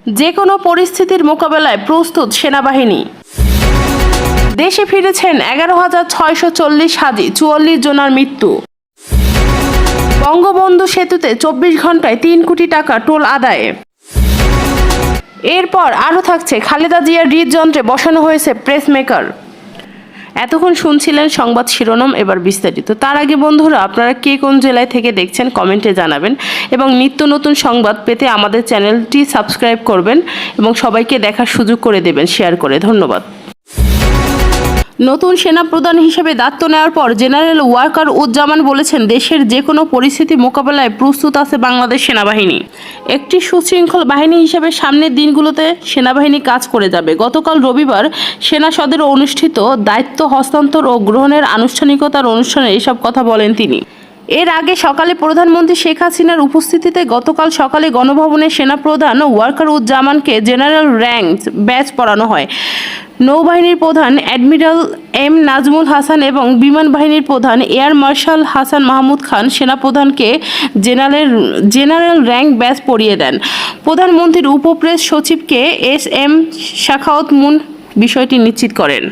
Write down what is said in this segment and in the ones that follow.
যে কোনো পরিস্থিতির মোকাবেলায় প্রস্তুত সেনাবাহিনী। দেশে ফিরেছেন 11,640 হাজি, 44 জনের মৃত্যু। বঙ্গবন্ধু সেতুতে 24 ঘন্টায় 3 কোটি টাকা টোল আদায়ে। এরপর আরও থাকছে, খালেদা জিয়ার হৃদযন্ত্রে বসানো হয়েছে প্রেসমেকার। এতক্ষণ শুনছিলেন সংবাদ শিরোনাম, এবার বিস্তারিত। তার আগে বন্ধুরা, আপনারা কে কোন জেলায় থেকে দেখছেন কমেন্টে জানাবেন এবং নিত্য নতুন সংবাদ পেতে আমাদের চ্যানেলটি সাবস্ক্রাইব করবেন এবং সবাইকে দেখার সুযোগ করে দেবেন শেয়ার করে। ধন্যবাদ। নতুন সেনাপ্রধান হিসেবে দায়িত্ব নেওয়ার পর জেনারেল ওয়াকার উজ্জামান বলেছেন, দেশের যে কোনো পরিস্থিতি মোকাবেলায় প্রস্তুত আছে বাংলাদেশ সেনাবাহিনী। একটি সুশৃঙ্খল বাহিনী হিসেবে সামনের দিনগুলোতে সেনাবাহিনী কাজ করে যাবে। গতকাল রবিবার সেনা সদরে অনুষ্ঠিত দায়িত্ব হস্তান্তর ও গ্রহণের আনুষ্ঠানিকতার অনুষ্ঠানে এসব কথা বলেন তিনি। এর আগে সকালে প্রধানমন্ত্রী শেখ হাসিনার উপস্থিতিতে গতকাল সকালে গণভবনে সেনাপ্রধান ওয়াকার উজ্জামানকে জেনারেল র্যাঙ্ক ব্যাজ পরানো হয়। নৌবাহিনীর প্রধান অ্যাডমিরাল এম নাজমুল হাসান এবং বিমান বাহিনীর প্রধান এয়ার মার্শাল হাসান মাহমুদ খান সেনাপ্রধানকে জেনারেল র্যাঙ্ক ব্যাজ পরিয়ে দেন। প্রধানমন্ত্রীর উপপ্রেস সচিবকে এস.এম. শাখাওয়াত মুন বিষয়টি নিশ্চিত করেন।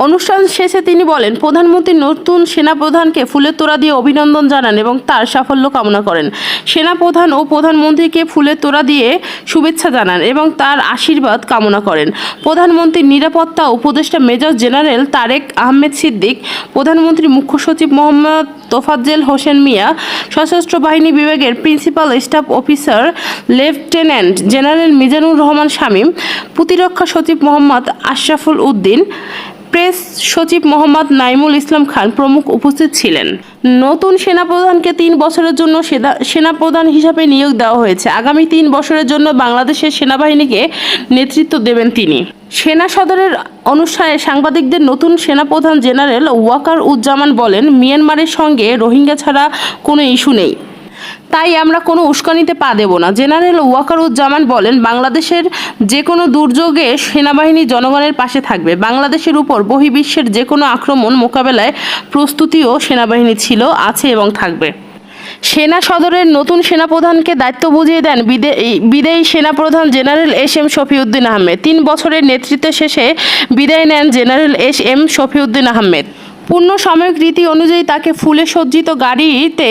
অনুষ্ঠান শেষে তিনি বলেন, প্রধানমন্ত্রী নতুন সেনাপ্রধানকে ফুলের তোড়া দিয়ে অভিনন্দন জানান এবং তার সাফল্য কামনা করেন। সেনাপ্রধান ও প্রধানমন্ত্রীকে ফুলের তোড়া দিয়ে শুভেচ্ছা জানান এবং তার আশীর্বাদ কামনা করেন। প্রধানমন্ত্রীর নিরাপত্তা উপদেষ্টা মেজর জেনারেল তারেক আহমেদ সিদ্দিক, প্রধানমন্ত্রীর মুখ্য সচিব মোহাম্মদ তোফাজ্জল হোসেন মিয়া, সশস্ত্র বাহিনী বিভাগের principal staff officer lieutenant general Mizanur Rahman Shamim, প্রতিরক্ষা সচিব মোহাম্মদ আশরাফুল উদ্দিন, প্রেস সচিব মোহাম্মদ নাইমুল ইসলাম খান প্রমুখ উপস্থিত ছিলেন। নতুন সেনাপ্রধানকে 3 বছরের জন্য সেনাপ্রধান হিসাবে নিয়োগ দেওয়া হয়েছে। আগামী 3 বছরের জন্য বাংলাদেশের সেনাবাহিনীকে নেতৃত্ব দেবেন তিনি। সেনা সদরের অনুষ্ঠানে সাংবাদিকদের নতুন সেনাপ্রধান জেনারেল ওয়াকার উজ্জামান বলেন, মিয়ানমারের সঙ্গে রোহিঙ্গা ছাড়া কোনো ইস্যু নেই, তাই আমরা কোনো উস্কানিতে পা দেব না। জেনারেল ওয়াকারুজ্জামান বলেন, বাংলাদেশের যে কোনো দুর্যোগে সেনাবাহিনী জনগণের পাশে থাকবে। বাংলাদেশের উপর বহির্বিশ্বের যে কোনো আক্রমণ মোকাবেলায় প্রস্তুতিও সেনাবাহিনী ছিল, আছে এবং থাকবে। সেনা সদরের নতুন সেনাপ্রধানকে দায়িত্ব বুঝিয়ে দেন বিদায়ী সেনাপ্রধান জেনারেল এস.এম. শফিউদ্দিন আহমেদ। 3 বছরের নেতৃত্ব শেষে বিদায় নেন জেনারেল এস.এম. শফিউদ্দিন আহমেদ। পূর্ণ সাময়িক রীতি অনুযায়ী তাকে ফুলে সজ্জিত গাড়িতে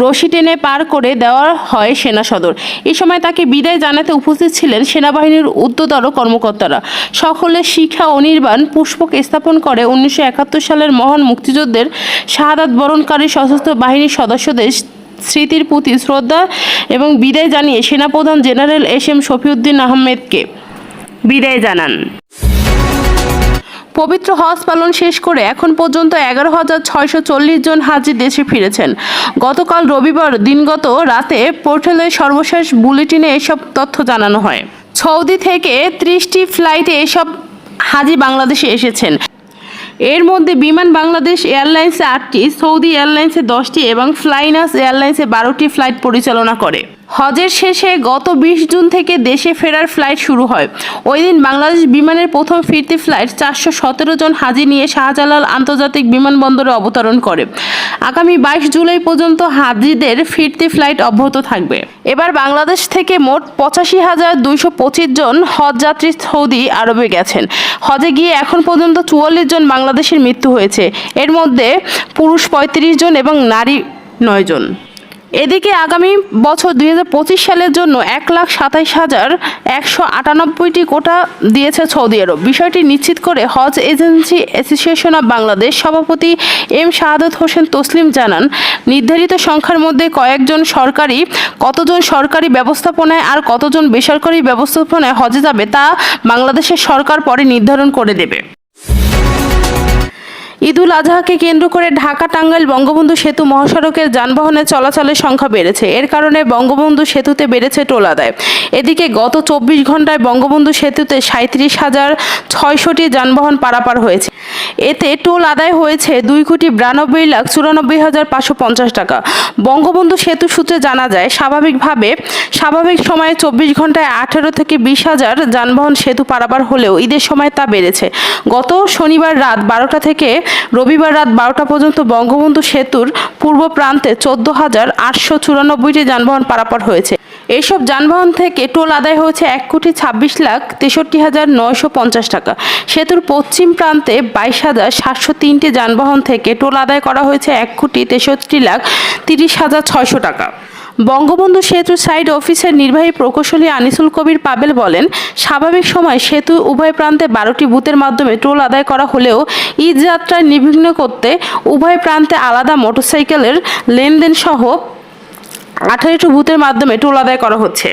রশি টেনে পার করে দেওয়া হয় সেনা সদর। এ সময় তাকে বিদায় জানাতে উপস্থিত ছিলেন সেনাবাহিনীর ঊর্ধ্বতর কর্মকর্তারা। সকলের শিক্ষা অনির্বাণ পুষ্পক স্থাপন করে 1971 সালের মহান মুক্তিযুদ্ধের শাহাদাত বরণকারী সশস্ত্র বাহিনীর সদস্যদের স্মৃতির প্রতি শ্রদ্ধা এবং বিদায় জানিয়ে সেনাপ্রধান জেনারেল এস.এম. শফিউদ্দিন আহমেদকে বিদায় জানান। পবিত্র হজ পালন শেষ করে এখন পর্যন্ত 11,640 জন হাজি দেশে ফিরেছেন। গতকাল রবিবার দিনগত রাতে পোর্টালের সর্বশেষ বুলেটিনে এসব তথ্য জানানো হয়। সৌদি থেকে 30টি ফ্লাইটে এসব হাজি বাংলাদেশে এসেছেন। এর মধ্যে বিমান বাংলাদেশ এয়ারলাইন্সে 8টি, সৌদি এয়ারলাইন্সে 10টি এবং ফ্লাইনাস এয়ারলাইন্সে 12টি ফ্লাইট পরিচালনা করে। হজের শেষে গত 20 জুন থেকে দেশে ফেরার ফ্লাইট শুরু হয়। ওই দিন বাংলাদেশ বিমানের প্রথম ফিরতি ফ্লাইট 417 জন হাজি নিয়ে শাহজালাল আন্তর্জাতিক বিমানবন্দরে অবতরণ করে। আগামী 22 জুলাই পর্যন্ত হাজিদের ফিরতি ফ্লাইট অব্যাহত থাকবে। এবার বাংলাদেশ থেকে মোট 85,225 জন হজ যাত্রী সৌদি আরবে গেছেন। হজে গিয়ে এখন পর্যন্ত 44 জন বাংলাদেশের মৃত্যু হয়েছে। এর মধ্যে পুরুষ 35 জন এবং নারী 9 জন। এদিকে আগামী বছর 2025 সালের জন্য 1,27,198টি কোটা দিয়েছে সৌদি আরব। বিষয়টি নিশ্চিত করে হজ এজেন্সি অ্যাসোসিয়েশন অব বাংলাদেশ সভাপতি এম শাহাদাত হোসেন তসলিম জানান, নির্ধারিত সংখ্যার মধ্যে কতজন সরকারি ব্যবস্থাপনায় আর কতজন বেসরকারি ব্যবস্থাপনায় হজে যাবে তা বাংলাদেশের সরকার পরে নির্ধারণ করে দেবে। ঈদুল আজহাকে কেন্দ্র করে ঢাকা টাঙ্গাইল বঙ্গবন্ধু সেতু মহাসড়কের যানবাহনের চলাচলের সংখ্যা বেড়েছে। এর কারণে বঙ্গবন্ধু সেতুতে বেড়েছে টোল আদায়। এদিকে গত 24 ঘন্টায় বঙ্গবন্ধু সেতুতে 37,600টি যানবাহন পারাপার হয়েছে। এতে টোল আদায় হয়েছে 2,92,94,550 টাকা। বঙ্গবন্ধু সেতু সূত্রে জানা যায়, স্বাভাবিক সময়ে 24 ঘন্টায় 18 থেকে 20,000 যানবাহন সেতু পারাপার হলেও ঈদের সময় তা বেড়েছে। গত শনিবার রাত 12টা থেকে রবিবার রাত 12টা পর্যন্ত বঙ্গবন্ধু সেতুর পূর্ব প্রান্তে 14,894টি যানবাহন পারাপার হয়েছে। এসব যানবাহন থেকে টোল আদায় হয়েছে 1,26,63,950 টাকা। সেতুর পশ্চিম প্রান্তে 22,703টি যানবাহন থেকে টোল আদায় করা হয়েছে 1,63,30,600 টাকা। বঙ্গবন্ধু সেতু সাইড অফিসের নির্বাহী প্রকৌশলী আনিসুল কবির পাবেল বলেন, স্বাভাবিক সময় সেতু উভয় প্রান্তে 12টি বুথের মাধ্যমে টোল আদায় করা হলেও ঈদ যাত্রায় নির্বিঘ্ন করতে উভয় প্রান্তে আলাদা মোটরসাইকেলের লেনদেন সহ 18টি বুথের মাধ্যমে টোল আদায় করা হচ্ছে।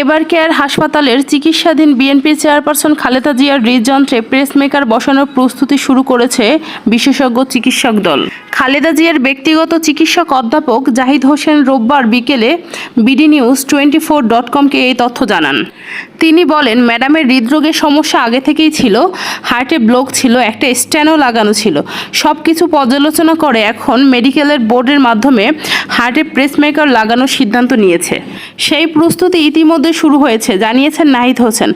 এবার কেয়ার হাসপাতালের চিকিৎসাধীন বিএনপি চেয়ারপারসন খালেদা জিয়ার হৃদযন্ত্রে পেসমেকার বসানোর প্রস্তুতি শুরু করেছে বিশেষজ্ঞ চিকিৎসক দল। খালেদা জিয়ার ব্যক্তিগত চিকিৎসক অধ্যাপক জাহিদ হোসেন রোববার বিকেলে bdnews24.com-কে এই তথ্য জানান। তিনি বলেন, ম্যাডামের হৃদরোগের সমস্যা আগে থেকেই ছিল, হার্টে ব্লক ছিল, একটা স্ট্যানও লাগানো ছিল। সব কিছু পর্যালোচনা করে এখন মেডিকেলের বোর্ডের মাধ্যমে হার্টে পেসমেকার লাগানোর সিদ্ধান্ত নিয়েছে। সেই প্রস্তুতি ইতিমধ্যে শুরু হয়েছে জানিয়েছেন নাহিদ হোসেন।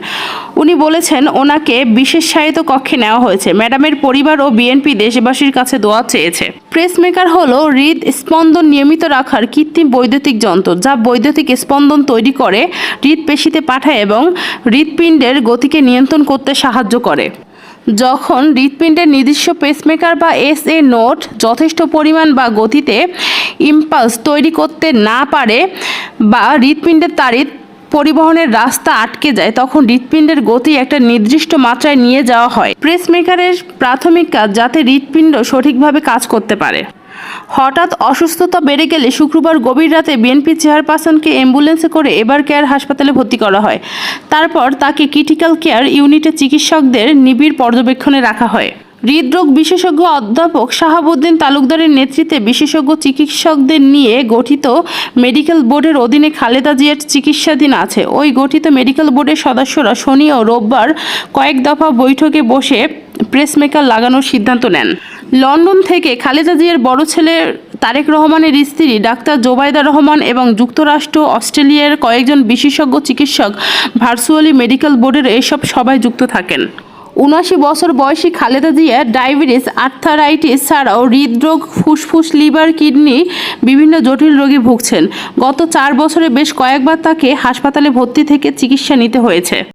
উনি বলেছেন, ওনাকে বিশেষ শায়িত কক্ষে নেওয়া হয়েছে। ম্যাডামের পরিবার ও বিএনপি দেশবাসীর কাছে দোয়া চেয়েছে। পেসমেকার হলো হৃদ স্পন্দন নিয়মিত রাখার কৃত্রিম বৈদ্যুতিক যন্ত্র, যা বৈদ্যুতিক স্পন্দন তৈরি করে হৃদপেশিতে পাঠায় এবং হৃৎপিণ্ডের গতিকে নিয়ন্ত্রণ করতে সাহায্য করে। যখন হৃৎপিণ্ডের নিজস্ব পেসমেকার বা এসএ নোড যথেষ্ট পরিমাণ বা গতিতে ইম্পালস তৈরি করতে না পারে বা হৃৎপিণ্ডের তাড়িৎ পরিবহনের রাস্তা আটকে যায়, তখন হৃৎপিণ্ডের গতি একটা নির্দিষ্ট মাত্রায় নিয়ে যাওয়া হয়। পেসমেকারের প্রাথমিক কাজ যাতে হৃৎপিণ্ড সঠিকভাবে কাজ করতে পারে। হঠাৎ অসুস্থতা বেড়ে গেলে শুক্রবার গভীর রাতে বিএনপি চেয়ারপারসনকে অ্যাম্বুলেন্সে করে এবার কেয়ার হাসপাতালে ভর্তি করা হয়। তারপর তাকে ক্রিটিক্যাল কেয়ার ইউনিটে চিকিৎসকদের নিবিড় পর্যবেক্ষণে রাখা হয়। হৃদরোগ বিশেষজ্ঞ অধ্যাপক শাহাবুদ্দিন তালুকদারের নেতৃত্বে বিশেষজ্ঞ চিকিৎসকদের নিয়ে গঠিত মেডিকেল বোর্ডের অধীনে খালেদা জিয়ার চিকিৎসাধীন আছে। ওই গঠিত মেডিকেল বোর্ডের সদস্যরা শনি ও রোববার কয়েক দফা বৈঠকে বসে পেসমেকার লাগানোর সিদ্ধান্ত নেন। লন্ডন থেকে খালেদা জিয়ার বড় ছেলে তারেক রহমানের স্ত্রী ডাক্তার জোবাইদা রহমান এবং যুক্তরাষ্ট্র, অস্ট্রেলিয়ার কয়েকজন বিশেষজ্ঞ চিকিৎসক ভার্চুয়ালি মেডিকেল বোর্ডের এসব সভায় যুক্ত থাকেন। ৭৯ বছর বয়সী খালেদা জিয়া ডায়াবেটিস, আর্থারাইটিস ছাড়াও হৃদরোগ, ফুসফুস, লিভার, কিডনি বিভিন্ন জটিল রোগে ভুগছেন। গত 4 বছরে বেশ কয়েকবার তাকে হাসপাতালে ভর্তি থেকে চিকিৎসা নিতে হয়েছে।